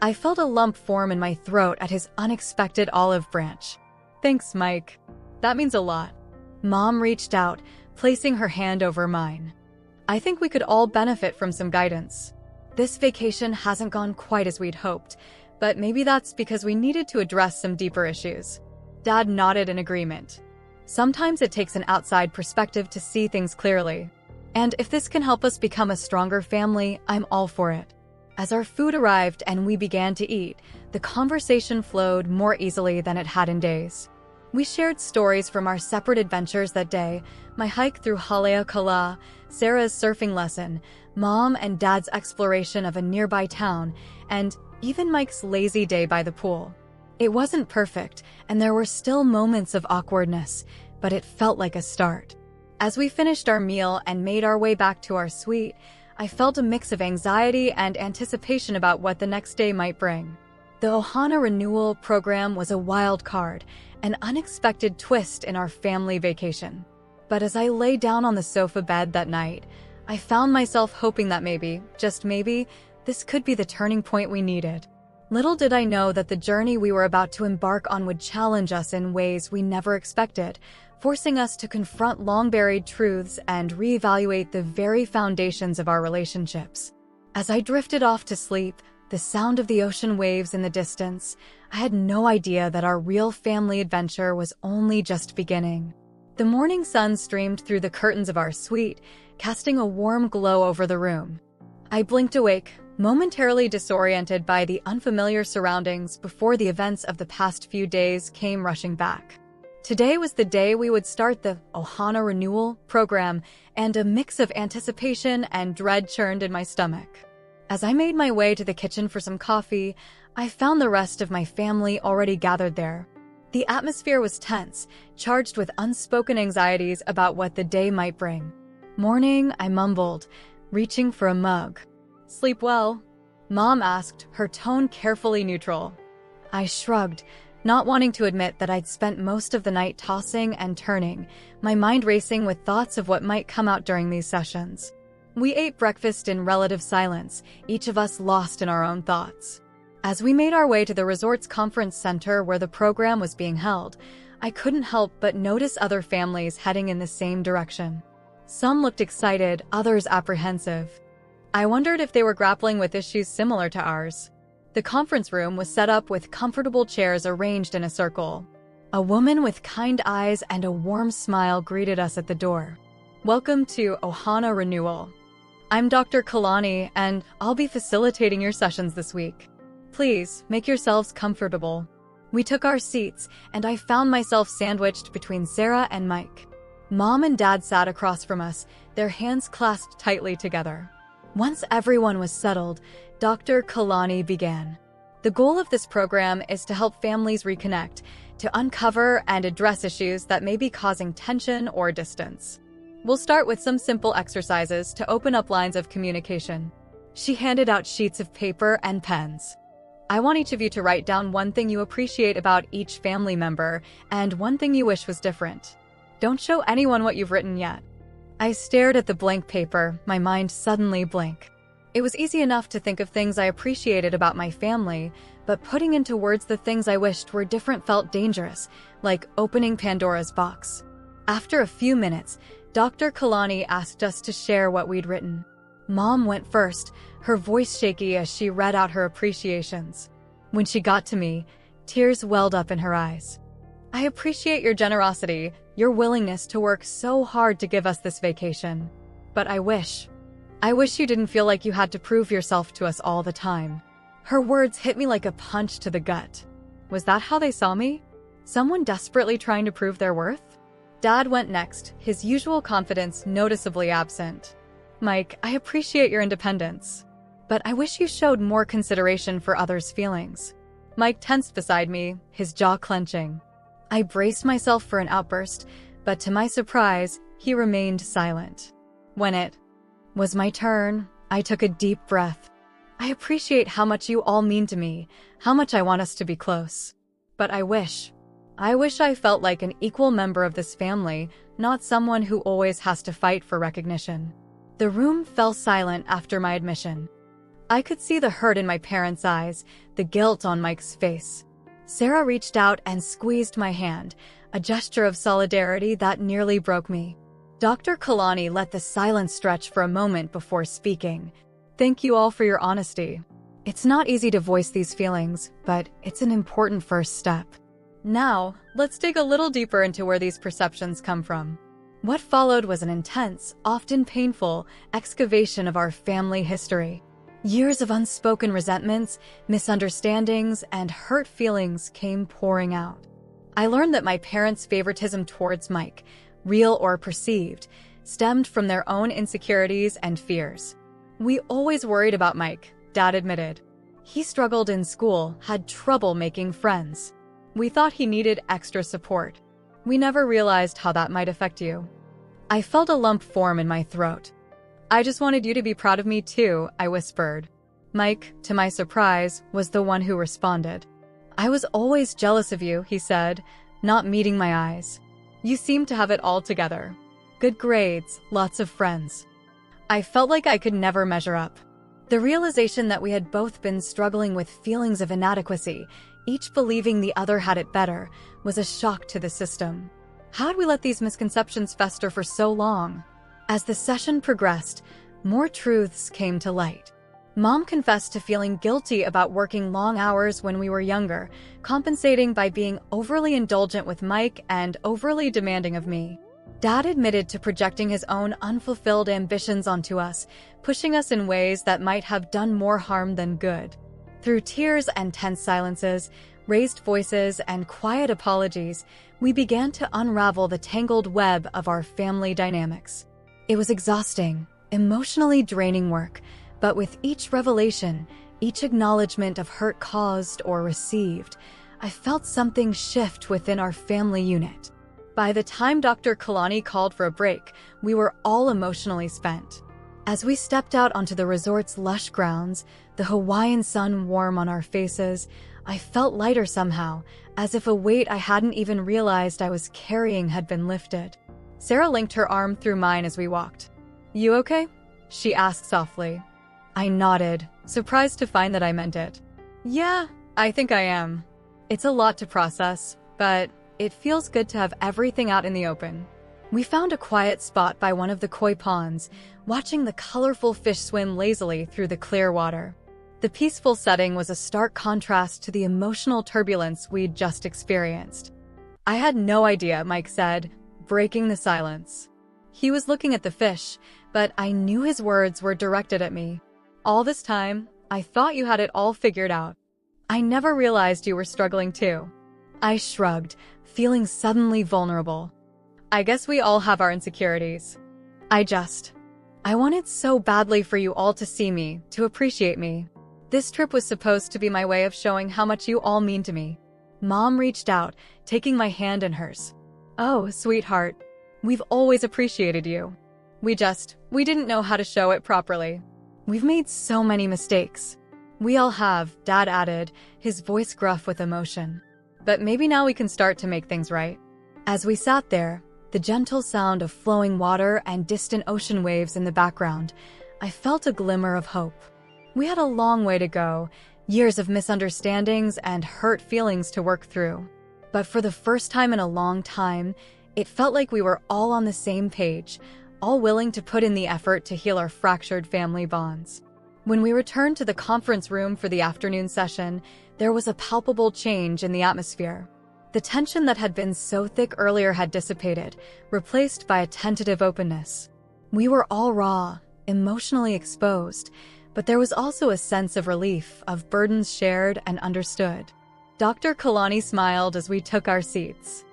I felt a lump form in my throat at his unexpected olive branch. Thanks, Mike. That means a lot. Mom reached out, placing her hand over mine. I think we could all benefit from some guidance. This vacation hasn't gone quite as we'd hoped, but maybe that's because we needed to address some deeper issues. Dad nodded in agreement. Sometimes it takes an outside perspective to see things clearly. And if this can help us become a stronger family, I'm all for it. As our food arrived and we began to eat, the conversation flowed more easily than it had in days. We shared stories from our separate adventures that day, my hike through Haleakala, Sarah's surfing lesson, Mom and Dad's exploration of a nearby town, and even Mike's lazy day by the pool. It wasn't perfect, and there were still moments of awkwardness, but it felt like a start. As we finished our meal and made our way back to our suite, I felt a mix of anxiety and anticipation about what the next day might bring. The Ohana Renewal program was a wild card, an unexpected twist in our family vacation. But as I lay down on the sofa bed that night, I found myself hoping that maybe, just maybe, this could be the turning point we needed. Little did I know that the journey we were about to embark on would challenge us in ways we never expected, forcing us to confront long-buried truths and reevaluate the very foundations of our relationships. As I drifted off to sleep, the sound of the ocean waves in the distance, I had no idea that our real family adventure was only just beginning. The morning sun streamed through the curtains of our suite, casting a warm glow over the room. I blinked awake, momentarily disoriented by the unfamiliar surroundings before the events of the past few days came rushing back. Today was the day we would start the Ohana Renewal program, and a mix of anticipation and dread churned in my stomach. As I made my way to the kitchen for some coffee, I found the rest of my family already gathered there. The atmosphere was tense, charged with unspoken anxieties about what the day might bring. Morning, I mumbled, reaching for a mug. Sleep well? Mom asked, her tone carefully neutral. I shrugged, not wanting to admit that I'd spent most of the night tossing and turning, my mind racing with thoughts of what might come out during these sessions. We ate breakfast in relative silence, each of us lost in our own thoughts. As we made our way to the resort's conference center where the program was being held, I couldn't help but notice other families heading in the same direction. Some looked excited, others apprehensive. I wondered if they were grappling with issues similar to ours. The conference room was set up with comfortable chairs arranged in a circle. A woman with kind eyes and a warm smile greeted us at the door. "Welcome to Ohana Renewal. I'm Dr. Kalani, and I'll be facilitating your sessions this week. Please, make yourselves comfortable." We took our seats, and I found myself sandwiched between Sarah and Mike. Mom and Dad sat across from us, their hands clasped tightly together. Once everyone was settled, Dr. Kalani began. The goal of this program is to help families reconnect, to uncover and address issues that may be causing tension or distance. We'll start with some simple exercises to open up lines of communication. She handed out sheets of paper and pens. "I want each of you to write down one thing you appreciate about each family member and one thing you wish was different. Don't show anyone what you've written yet." I stared at the blank paper, my mind suddenly blank. It was easy enough to think of things I appreciated about my family, but putting into words the things I wished were different felt dangerous, like opening Pandora's box. After a few minutes, Dr. Kalani asked us to share what we'd written. Mom went first, her voice shaky as she read out her appreciations. When she got to me, tears welled up in her eyes. "I appreciate your generosity, your willingness to work so hard to give us this vacation. But I wish you didn't feel like you had to prove yourself to us all the time." Her words hit me like a punch to the gut. Was that how they saw me? Someone desperately trying to prove their worth? Dad went next, his usual confidence noticeably absent. "Mike, I appreciate your independence, but I wish you showed more consideration for others' feelings." Mike tensed beside me, his jaw clenching. I braced myself for an outburst, but to my surprise, he remained silent. When it was my turn, I took a deep breath. "I appreciate how much you all mean to me, how much I want us to be close. But I wish I felt like an equal member of this family, not someone who always has to fight for recognition." The room fell silent after my admission. I could see the hurt in my parents' eyes, the guilt on Mike's face. Sarah reached out and squeezed my hand, a gesture of solidarity that nearly broke me. Dr. Kalani let the silence stretch for a moment before speaking. "Thank you all for your honesty. It's not easy to voice these feelings, but it's an important first step." Now, let's dig a little deeper into where these perceptions come from. What followed was an intense, often painful, excavation of our family history. Years of unspoken resentments, misunderstandings, and hurt feelings came pouring out. I learned that my parents' favoritism towards Mike, real or perceived, stemmed from their own insecurities and fears. "We always worried about Mike," Dad admitted. "He struggled in school, had trouble making friends. We thought he needed extra support. We never realized how that might affect you." I felt a lump form in my throat. "I just wanted you to be proud of me too," I whispered. Mike, to my surprise, was the one who responded. "I was always jealous of you," he said, not meeting my eyes. "You seem to have it all together. Good grades, lots of friends." I felt like I could never measure up. The realization that we had both been struggling with feelings of inadequacy, each believing the other had it better, was a shock to the system. How had we let these misconceptions fester for so long? As the session progressed, more truths came to light. Mom confessed to feeling guilty about working long hours when we were younger, compensating by being overly indulgent with Mike and overly demanding of me. Dad admitted to projecting his own unfulfilled ambitions onto us, pushing us in ways that might have done more harm than good. Through tears and tense silences, raised voices, and quiet apologies, we began to unravel the tangled web of our family dynamics. It was exhausting, emotionally draining work, but with each revelation, each acknowledgement of hurt caused or received, I felt something shift within our family unit. By the time Dr. Kalani called for a break, we were all emotionally spent. As we stepped out onto the resort's lush grounds, the Hawaiian sun warm on our faces, I felt lighter somehow, as if a weight I hadn't even realized I was carrying had been lifted. Sarah linked her arm through mine as we walked. "You okay?" she asked softly. I nodded, surprised to find that I meant it. "Yeah, I think I am. It's a lot to process, but it feels good to have everything out in the open." We found a quiet spot by one of the koi ponds, watching the colorful fish swim lazily through the clear water. The peaceful setting was a stark contrast to the emotional turbulence we'd just experienced. "I had no idea," Mike said, breaking the silence. He was looking at the fish, but I knew his words were directed at me. "All this time, I thought you had it all figured out. I never realized you were struggling too." I shrugged, feeling suddenly vulnerable. "I guess we all have our insecurities. I wanted so badly for you all to see me, to appreciate me. This trip was supposed to be my way of showing how much you all mean to me." Mom reached out, taking my hand in hers. "Oh, sweetheart, we've always appreciated you. We didn't know how to show it properly. We've made so many mistakes." "We all have," Dad added, his voice gruff with emotion. "But maybe now we can start to make things right." As we sat there, the gentle sound of flowing water and distant ocean waves in the background, I felt a glimmer of hope. We had a long way to go, years of misunderstandings and hurt feelings to work through. But for the first time in a long time, it felt like we were all on the same page, all willing to put in the effort to heal our fractured family bonds. When we returned to the conference room for the afternoon session, there was a palpable change in the atmosphere. The tension that had been so thick earlier had dissipated, replaced by a tentative openness. We were all raw, emotionally exposed, but there was also a sense of relief, of burdens shared and understood. Dr. Kalani smiled as we took our seats.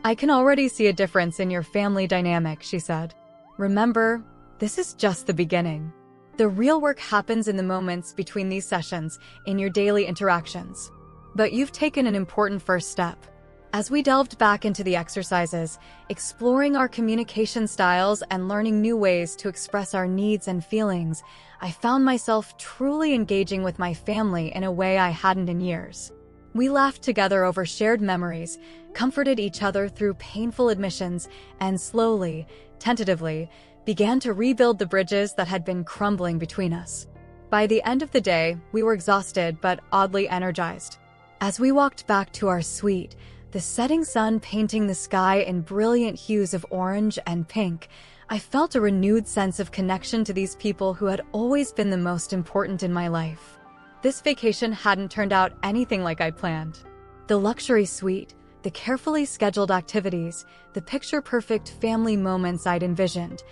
"I can already see a difference in your family dynamic," she said. "Remember, this is just the beginning. The real work happens in the moments between these sessions, in your daily interactions. But you've taken an important first step." As we delved back into the exercises, exploring our communication styles and learning new ways to express our needs and feelings, I found myself truly engaging with my family in a way I hadn't in years. We laughed together over shared memories, comforted each other through painful admissions, and slowly, tentatively, began to rebuild the bridges that had been crumbling between us. By the end of the day, we were exhausted but oddly energized. As we walked back to our suite, the setting sun painting the sky in brilliant hues of orange and pink, I felt a renewed sense of connection to these people who had always been the most important in my life. This vacation hadn't turned out anything like I'd planned. The luxury suite, the carefully scheduled activities, the picture-perfect family moments I'd envisioned,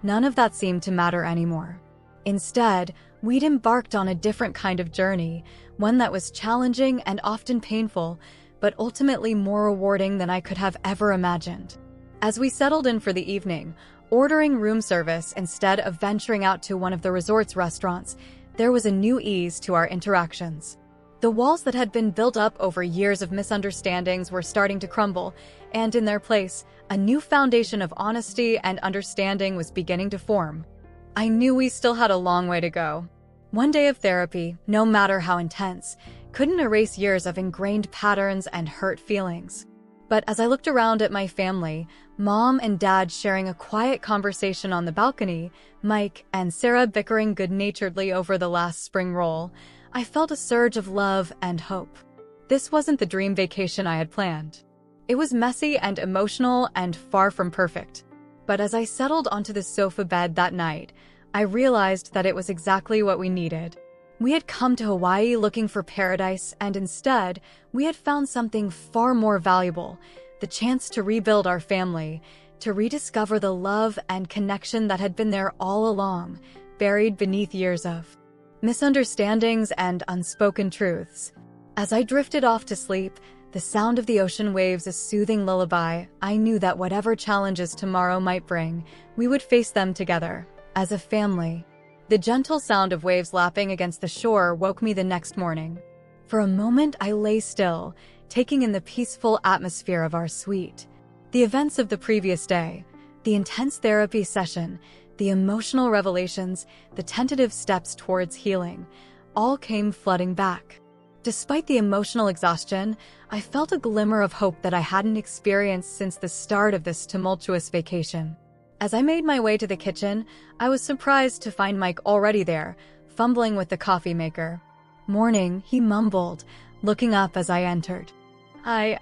none of that seemed to matter anymore. Instead, we'd embarked on a different kind of journey, one that was challenging and often painful, but ultimately more rewarding than I could have ever imagined. As we settled in for the evening, ordering room service instead of venturing out to one of the resort's restaurants, there was a new ease to our interactions. The walls that had been built up over years of misunderstandings were starting to crumble, and in their place, a new foundation of honesty and understanding was beginning to form. I knew we still had a long way to go. One day of therapy, no matter how intense, couldn't erase years of ingrained patterns and hurt feelings. But as I looked around at my family, Mom and Dad sharing a quiet conversation on the balcony, Mike and Sarah bickering good-naturedly over the last spring roll, I felt a surge of love and hope. This wasn't the dream vacation I had planned. It was messy and emotional and far from perfect. But as I settled onto the sofa bed that night, I realized that it was exactly what we needed. We had come to Hawaii looking for paradise, and instead, we had found something far more valuable, the chance to rebuild our family, to rediscover the love and connection that had been there all along, buried beneath years of misunderstandings and unspoken truths. As I drifted off to sleep, the sound of the ocean waves a soothing lullaby, I knew that whatever challenges tomorrow might bring, we would face them together, as a family. The gentle sound of waves lapping against the shore woke me the next morning. For a moment, I lay still, taking in the peaceful atmosphere of our suite. The events of the previous day, the intense therapy session, the emotional revelations, the tentative steps towards healing, all came flooding back. Despite the emotional exhaustion, I felt a glimmer of hope that I hadn't experienced since the start of this tumultuous vacation. As I made my way to the kitchen, I was surprised to find Mike already there, fumbling with the coffee maker. "Morning," he mumbled, looking up as I entered. I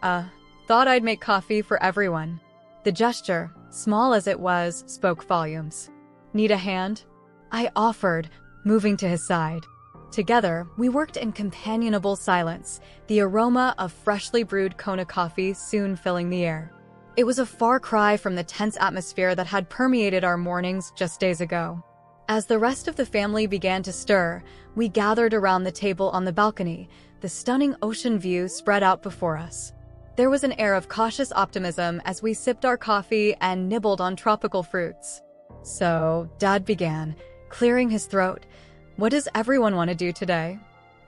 thought I'd make coffee for everyone." The gesture, small as it was, spoke volumes. "Need a hand?" I offered, moving to his side. Together, we worked in companionable silence, the aroma of freshly brewed Kona coffee soon filling the air. It was a far cry from the tense atmosphere that had permeated our mornings just days ago. As the rest of the family began to stir, we gathered around the table on the balcony, the stunning ocean view spread out before us. There was an air of cautious optimism as we sipped our coffee and nibbled on tropical fruits. So, Dad began, clearing his throat. What does everyone want to do today?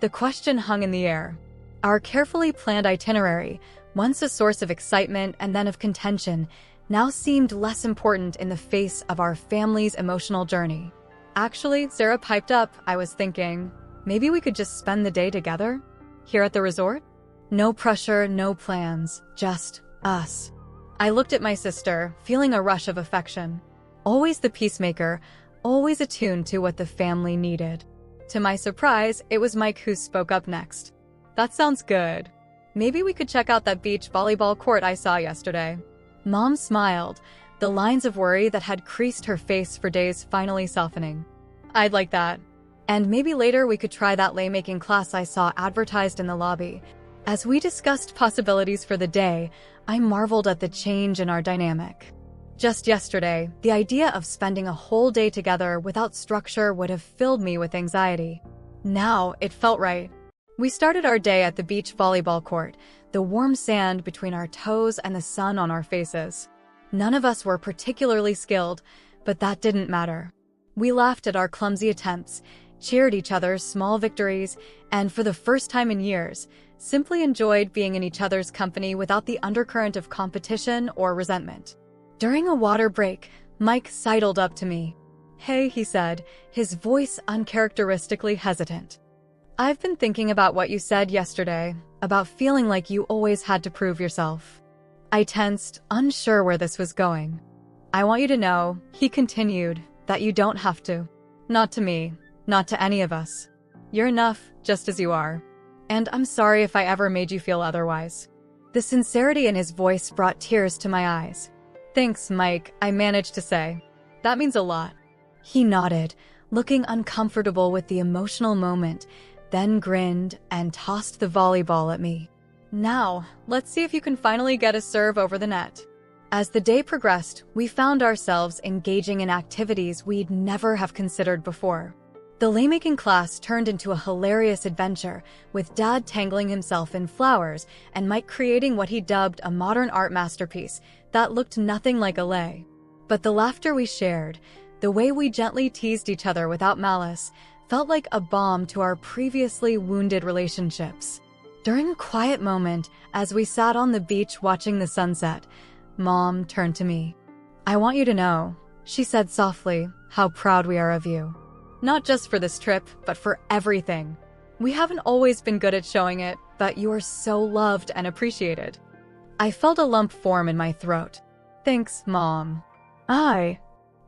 The question hung in the air. Our carefully planned itinerary, once a source of excitement and then of contention, now seemed less important in the face of our family's emotional journey. Actually, Sarah piped up. I was thinking, maybe we could just spend the day together? Here at the resort? No pressure, no plans, just us. I looked at my sister, feeling a rush of affection. Always the peacemaker, always attuned to what the family needed. To my surprise, it was Mike who spoke up next. That sounds good. Maybe we could check out that beach volleyball court I saw yesterday. Mom smiled, the lines of worry that had creased her face for days finally softening. I'd like that. And maybe later we could try that lei-making class I saw advertised in the lobby. As we discussed possibilities for the day, I marveled at the change in our dynamic. Just yesterday, the idea of spending a whole day together without structure would have filled me with anxiety. Now, it felt right. We started our day at the beach volleyball court, the warm sand between our toes and the sun on our faces. None of us were particularly skilled, but that didn't matter. We laughed at our clumsy attempts, cheered each other's small victories, and for the first time in years, simply enjoyed being in each other's company without the undercurrent of competition or resentment. During a water break, Mike sidled up to me. "Hey," he said, his voice uncharacteristically hesitant. "I've been thinking about what you said yesterday, about feeling like you always had to prove yourself." I tensed, unsure where this was going. "I want you to know," he continued, "that you don't have to. Not to me, not to any of us. You're enough, just as you are. And I'm sorry if I ever made you feel otherwise." The sincerity in his voice brought tears to my eyes. "Thanks, Mike," I managed to say. "That means a lot." He nodded, looking uncomfortable with the emotional moment, then grinned and tossed the volleyball at me. "Now, let's see if you can finally get a serve over the net." As the day progressed, we found ourselves engaging in activities we'd never have considered before. The lei-making class turned into a hilarious adventure, with Dad tangling himself in flowers and Mike creating what he dubbed a modern art masterpiece that looked nothing like a lei. But the laughter we shared, the way we gently teased each other without malice, felt like a balm to our previously wounded relationships. During a quiet moment, as we sat on the beach watching the sunset, Mom turned to me. "I want you to know," she said softly, "how proud we are of you. Not just for this trip, but for everything. We haven't always been good at showing it, but you are so loved and appreciated." I felt a lump form in my throat. "Thanks, Mom." I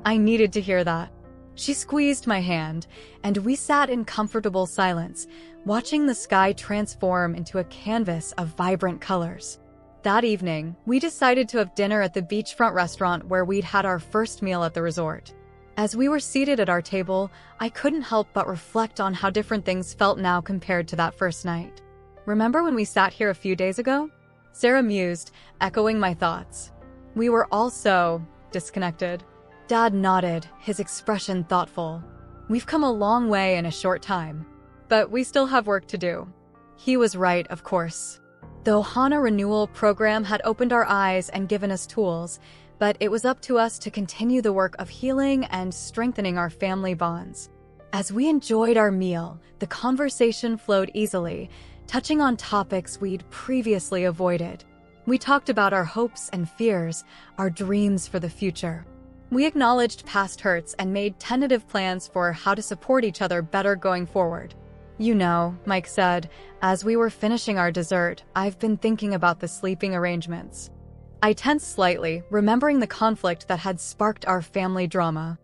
needed to hear that. She squeezed my hand, and we sat in comfortable silence, watching the sky transform into a canvas of vibrant colors. That evening, we decided to have dinner at the beachfront restaurant where we'd had our first meal at the resort. As we were seated at our table, I couldn't help but reflect on how different things felt now compared to that first night. "Remember when we sat here a few days ago?" Sarah mused, echoing my thoughts. "We were all so disconnected." Dad nodded, his expression thoughtful. "We've come a long way in a short time, but we still have work to do." He was right, of course. The Ohana Renewal Program had opened our eyes and given us tools, but it was up to us to continue the work of healing and strengthening our family bonds. As we enjoyed our meal, the conversation flowed easily, touching on topics we'd previously avoided. We talked about our hopes and fears, our dreams for the future. We acknowledged past hurts and made tentative plans for how to support each other better going forward. "You know," Mike said, as we were finishing our dessert, "I've been thinking about the sleeping arrangements." I tensed slightly, remembering the conflict that had sparked our family drama.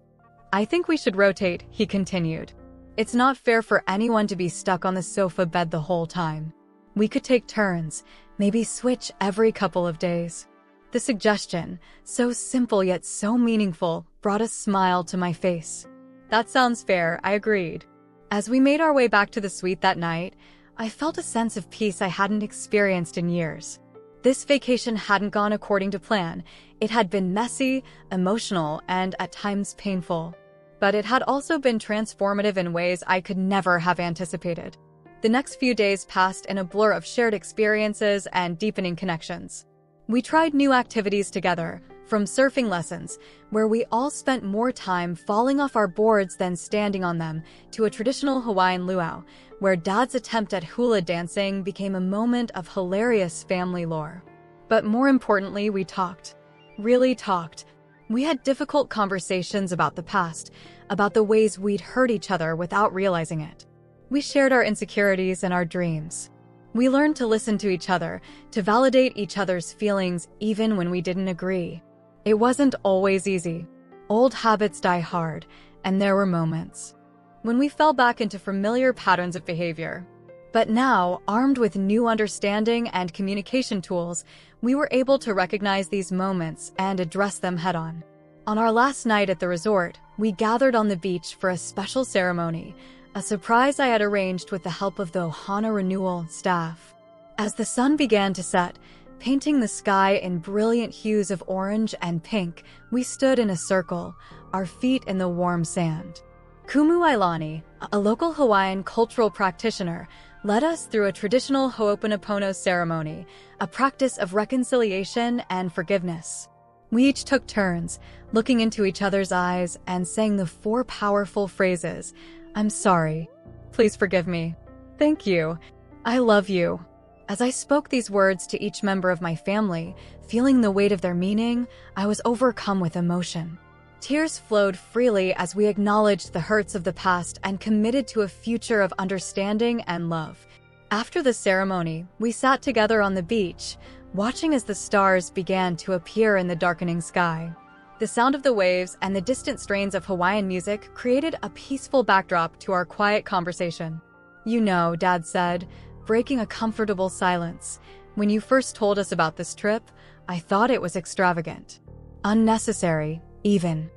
"I think we should rotate," he continued. "It's not fair for anyone to be stuck on the sofa bed the whole time. We could take turns, maybe switch every couple of days." The suggestion, so simple yet so meaningful, brought a smile to my face. "That sounds fair," I agreed. As we made our way back to the suite that night, I felt a sense of peace I hadn't experienced in years. This vacation hadn't gone according to plan. It had been messy, emotional, and at times painful. But it had also been transformative in ways I could never have anticipated. The next few days passed in a blur of shared experiences and deepening connections. We tried new activities together, from surfing lessons, where we all spent more time falling off our boards than standing on them, to a traditional Hawaiian luau, where Dad's attempt at hula dancing became a moment of hilarious family lore. But more importantly, we talked. Really talked. We had difficult conversations about the past, about the ways we'd hurt each other without realizing it. We shared our insecurities and our dreams. We learned to listen to each other, to validate each other's feelings even when we didn't agree. It wasn't always easy. Old habits die hard, and there were moments when we fell back into familiar patterns of behavior. But now, armed with new understanding and communication tools, we were able to recognize these moments and address them head-on. On our last night at the resort, we gathered on the beach for a special ceremony, a surprise I had arranged with the help of the Ohana Renewal staff. As the sun began to set, painting the sky in brilliant hues of orange and pink, we stood in a circle, our feet in the warm sand. Kumu Ailani, a local Hawaiian cultural practitioner, led us through a traditional Ho'oponopono ceremony, a practice of reconciliation and forgiveness. We each took turns, looking into each other's eyes and saying the 4 powerful phrases: "I'm sorry. Please forgive me. Thank you. I love you." As I spoke these words to each member of my family, feeling the weight of their meaning, I was overcome with emotion. Tears flowed freely as we acknowledged the hurts of the past and committed to a future of understanding and love. After the ceremony, we sat together on the beach, watching as the stars began to appear in the darkening sky. The sound of the waves and the distant strains of Hawaiian music created a peaceful backdrop to our quiet conversation. "You know," Dad said, breaking a comfortable silence, "when you first told us about this trip, I thought it was extravagant. Unnecessary, even."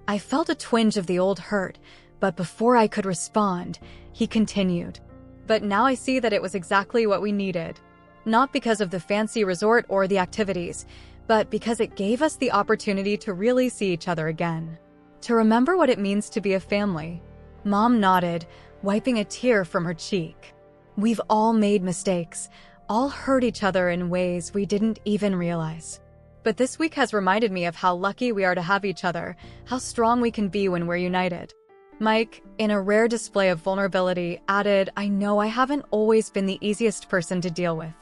I felt a twinge of the old hurt, but before I could respond, he continued, "But now I see that it was exactly what we needed. Not because of the fancy resort or the activities, but because it gave us the opportunity to really see each other again. To remember what it means to be a family." Mom nodded, wiping a tear from her cheek. "We've all made mistakes, all hurt each other in ways we didn't even realize. But this week has reminded me of how lucky we are to have each other, how strong we can be when we're united." Mike, in a rare display of vulnerability, added, "I know I haven't always been the easiest person to deal with.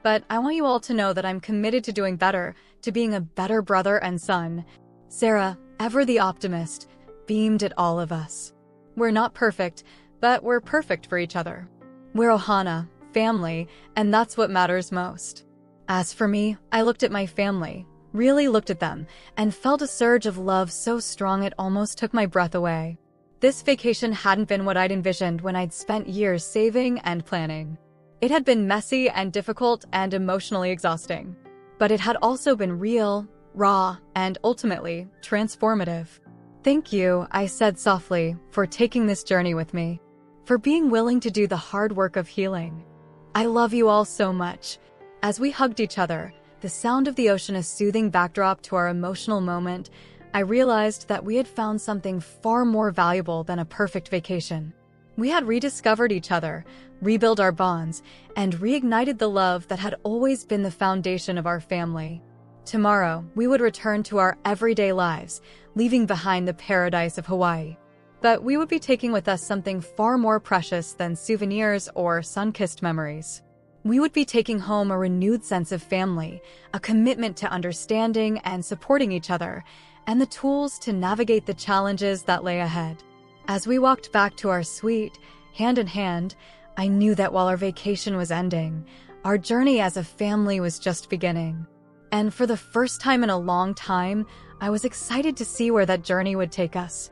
But I want you all to know that I'm committed to doing better, to being a better brother and son." Sarah, ever the optimist, beamed at all of us. "We're not perfect, but we're perfect for each other. We're Ohana, family, and that's what matters most." As for me, I looked at my family, really looked at them, and felt a surge of love so strong it almost took my breath away. This vacation hadn't been what I'd envisioned when I'd spent years saving and planning. It had been messy and difficult and emotionally exhausting. But it had also been real, raw, and ultimately transformative. "Thank you," I said softly, "for taking this journey with me, for being willing to do the hard work of healing. I love you all so much." As we hugged each other, the sound of the ocean a soothing backdrop to our emotional moment, I realized that we had found something far more valuable than a perfect vacation. We had rediscovered each other, rebuilt our bonds, and reignited the love that had always been the foundation of our family. Tomorrow, we would return to our everyday lives, leaving behind the paradise of Hawaii. But we would be taking with us something far more precious than souvenirs or sun-kissed memories. We would be taking home a renewed sense of family, a commitment to understanding and supporting each other, and the tools to navigate the challenges that lay ahead. As we walked back to our suite, hand in hand, I knew that while our vacation was ending, our journey as a family was just beginning. And for the first time in a long time, I was excited to see where that journey would take us.